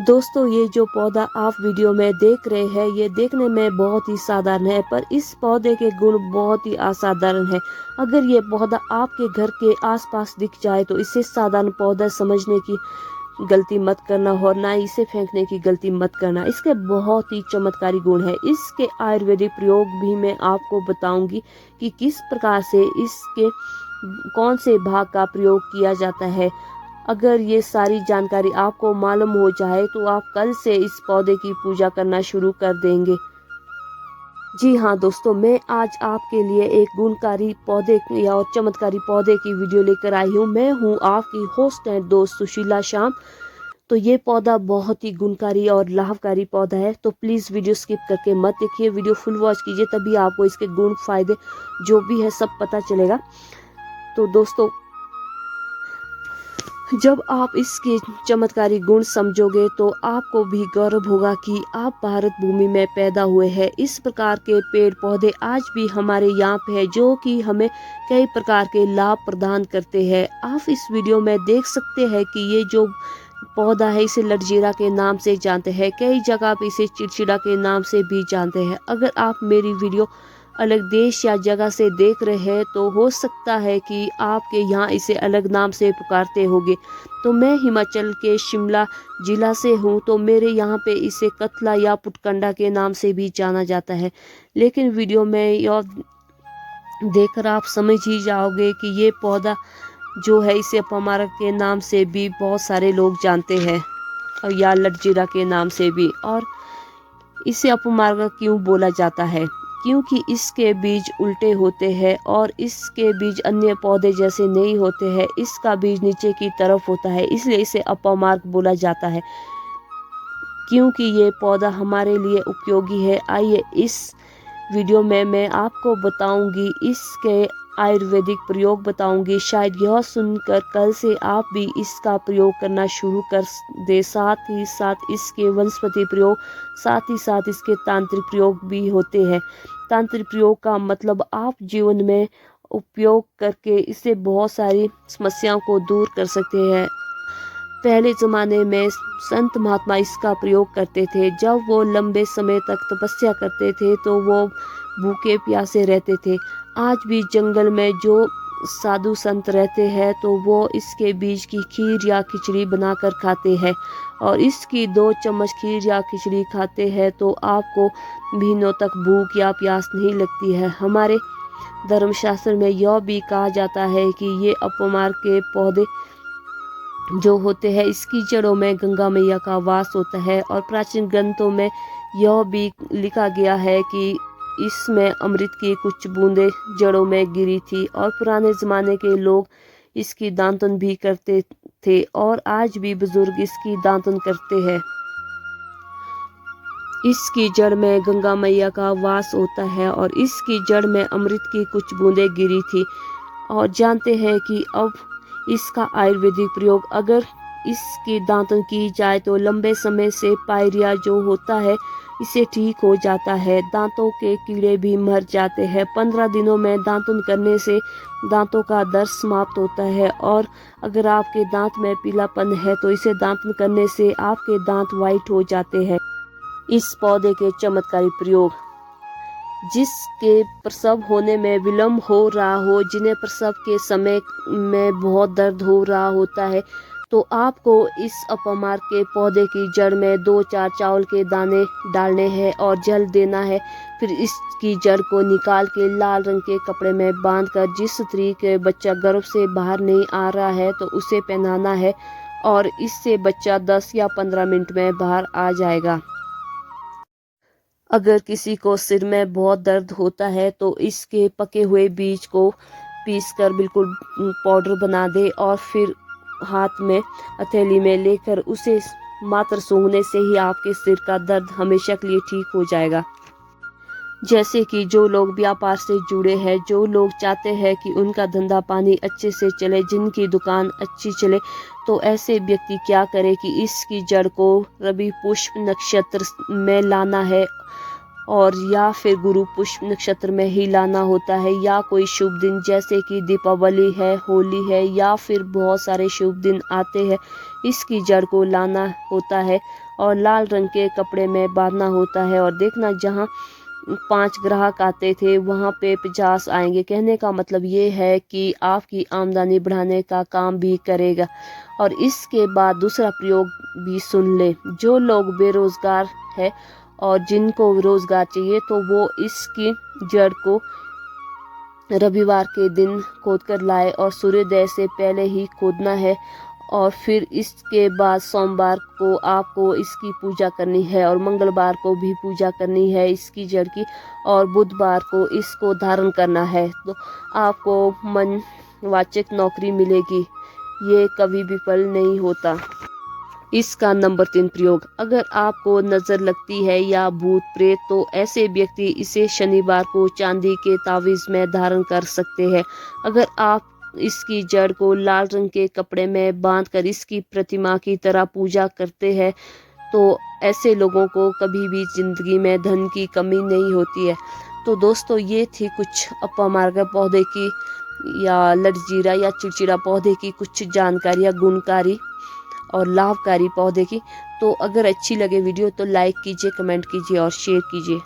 दोस्तों, ये जो पौधा आप वीडियो में देख रहे हैं ये देखने में बहुत ही साधारण है, पर इस पौधे के गुण बहुत ही असाधारण है। अगर ये पौधा आपके घर के आसपास दिख जाए तो इसे साधारण पौधा समझने की गलती मत करना और ना इसे फेंकने की गलती मत करना। इसके बहुत ही चमत्कारी गुण है। इसके आयुर्वेदिक प्रयोग भी मैं आपको बताऊंगी कि किस प्रकार से इसके कौन से भाग का प्रयोग किया जाता है। अगर ये सारी जानकारी आपको मालूम हो जाए तो आप कल से इस पौधे की पूजा करना शुरू कर देंगे। जी हाँ दोस्तों, मैं आज आपके लिए एक गुणकारी पौधे या और चमत्कारी पौधे की वीडियो लेकर आई हूँ। मैं हूँ आपकी होस्ट एंड दोस्त सुशीला शाम। तो ये पौधा बहुत ही गुणकारी और लाभकारी पौधा है, तो प्लीज़ वीडियो स्किप करके मत देखिए, वीडियो फुल वॉच कीजिए, तभी आपको इसके गुण फायदे जो भी है सब पता चलेगा। तो दोस्तों, जब आप इसके चमत्कारी गुण समझोगे तो आपको भी गौरव होगा कि आप भारत भूमि में पैदा हुए हैं। इस प्रकार के पेड़ पौधे आज भी हमारे यहाँ पे है जो कि हमें कई प्रकार के लाभ प्रदान करते हैं। आप इस वीडियो में देख सकते हैं कि ये जो पौधा है इसे लटजीरा के नाम से जानते हैं, कई जगह आप इसे चिड़चिड़ा के नाम से भी जानते हैं। अगर आप मेरी वीडियो अलग देश या जगह से देख रहे हैं तो हो सकता है कि आपके यहाँ इसे अलग नाम से पुकारते होंगे। तो मैं हिमाचल के शिमला जिला से हूँ, तो मेरे यहाँ पे इसे कतला या पुटकंडा के नाम से भी जाना जाता है। लेकिन वीडियो में यह देखकर आप समझ ही जाओगे कि ये पौधा जो है इसे अपमारक के नाम से भी बहुत सारे लोग जानते हैं और या लटजीरा के नाम से भी। और इसे अपमारक क्यों बोला जाता है? क्योंकि इसके बीज उल्टे होते हैं और इसके बीज अन्य पौधे जैसे नहीं होते हैं। इसका बीज नीचे की तरफ होता है, इसलिए इसे अपमार्क बोला जाता है। क्योंकि ये पौधा हमारे लिए उपयोगी है, आइए इस वीडियो में मैं आपको बताऊंगी इसके आयुर्वेदिक प्रयोग बताऊंगी। शायद यह सुनकर कल से आप भी इसका प्रयोग करना शुरू कर दे। साथ ही साथ इसके वनस्पति प्रयोग, साथ ही साथ इसके तांत्रिक प्रयोग भी होते हैं। तांत्रिक प्रयोग का मतलब आप जीवन में उपयोग करके इससे बहुत सारी समस्याओं को दूर कर सकते हैं। पहले ज़माने में संत महात्मा इसका प्रयोग करते थे। जब वो लंबे समय तक तपस्या करते थे तो वो भूखे प्यासे रहते थे। आज भी जंगल में जो साधु संत रहते हैं तो वो इसके बीज की खीर या खिचड़ी बनाकर खाते हैं, और इसकी 2 चम्मच खीर या खिचड़ी खाते हैं तो आपको महीनों तक भूख या प्यास नहीं लगती है। हमारे धर्मशास्त्र में यह भी कहा जाता है कि ये अपमार के पौधे जो होते हैं इसकी जड़ों में गंगा मैया का वास होता है, और प्राचीन ग्रंथों में यह भी लिखा गया है कि इसमें अमृत की कुछ बूंदें जड़ों में गिरी थी। और पुराने ज़माने के लोग इसकी दातुन भी करते थे और आज भी बुजुर्ग इसकी दातुन करते हैं। इसकी जड़ में गंगा मैया का वास होता है और इसकी जड़ में अमृत की कुछ बूंदें गिरी थी। और जानते हैं कि अब इसका आयुर्वेदिक प्रयोग अगर इसकी दातुन की जाए तो लंबे समय से पायरिया जो होता है इसे ठीक हो जाता है। दांतों के कीड़े भी मर जाते हैं। 15 दिनों में दातुन करने से दांतों का दर्द समाप्त होता है। और अगर आपके दांत में पीलापन है तो इसे दातुन करने से आपके दांत वाइट हो जाते हैं। इस पौधे के चमत्कारी प्रयोग, जिसके प्रसव होने में विलम्ब हो रहा हो, जिन्हें प्रसव के समय में बहुत दर्द हो रहा होता है, तो आपको इस अपमार के पौधे की जड़ में 2-4 चावल के दाने डालने हैं और जल देना है। फिर इसकी जड़ को निकाल के लाल रंग के कपड़े में बांधकर जिस स्त्री के बच्चा गर्भ से बाहर नहीं आ रहा है तो उसे पहनाना है, और इससे बच्चा 10 या 15 मिनट में बाहर आ जाएगा। अगर किसी को सिर में बहुत दर्द होता है तो इसके पके हुए बीज को पीसकर बिल्कुल पाउडर बना दे और फिर हाथ में हथेली में लेकर उसे मात्र सूंघने से ही आपके सिर का दर्द हमेशा के लिए ठीक हो जाएगा। जैसे कि जो लोग व्यापार से जुड़े हैं, जो लोग चाहते हैं कि उनका धंधा पानी अच्छे से चले, जिनकी दुकान अच्छी चले, तो ऐसे व्यक्ति क्या करे कि इसकी जड़ को रवि पुष्प नक्षत्र में लाना है और या फिर गुरु पुष्प नक्षत्र में ही लाना होता है, या कोई शुभ दिन जैसे कि दीपावली है, होली है, या फिर बहुत सारे शुभ दिन आते हैं, इसकी जड़ को लाना होता है और लाल रंग के कपड़े में बांधना होता है। और देखना, जहाँ 5 ग्राहक आते थे वहाँ पे 50 आएंगे। कहने का मतलब ये है कि आपकी आमदनी बढ़ाने का काम भी करेगा। और इसके बाद दूसरा प्रयोग भी सुन ले। जो लोग बेरोजगार है और जिनको रोजगार चाहिए, तो वो इसकी जड़ को रविवार के दिन खोद कर लाए और सूर्योदय से पहले ही खोदना है। और फिर इसके बाद सोमवार को आपको इसकी पूजा करनी है और मंगलवार को भी पूजा करनी है इसकी जड़ की, और बुधवार को इसको धारण करना है। तो आपको मनवाचक नौकरी मिलेगी, ये कभी विफल नहीं होता। इसका नंबर 3 प्रयोग, अगर आपको नज़र लगती है या भूत प्रेत, तो ऐसे व्यक्ति इसे शनिवार को चांदी के तावीज़ में धारण कर सकते हैं। अगर आप इसकी जड़ को लाल रंग के कपड़े में बांधकर इसकी प्रतिमा की तरह पूजा करते हैं, तो ऐसे लोगों को कभी भी जिंदगी में धन की कमी नहीं होती है। तो दोस्तों, ये थी कुछ अपमार्ग पौधे की या लटजीरा या चिड़चिड़ा पौधे की कुछ जानकारियाँ, गुणकारी और लाभकारी पौधे की। तो अगर अच्छी लगे वीडियो तो लाइक कीजिए, कमेंट कीजिए और शेयर कीजिए।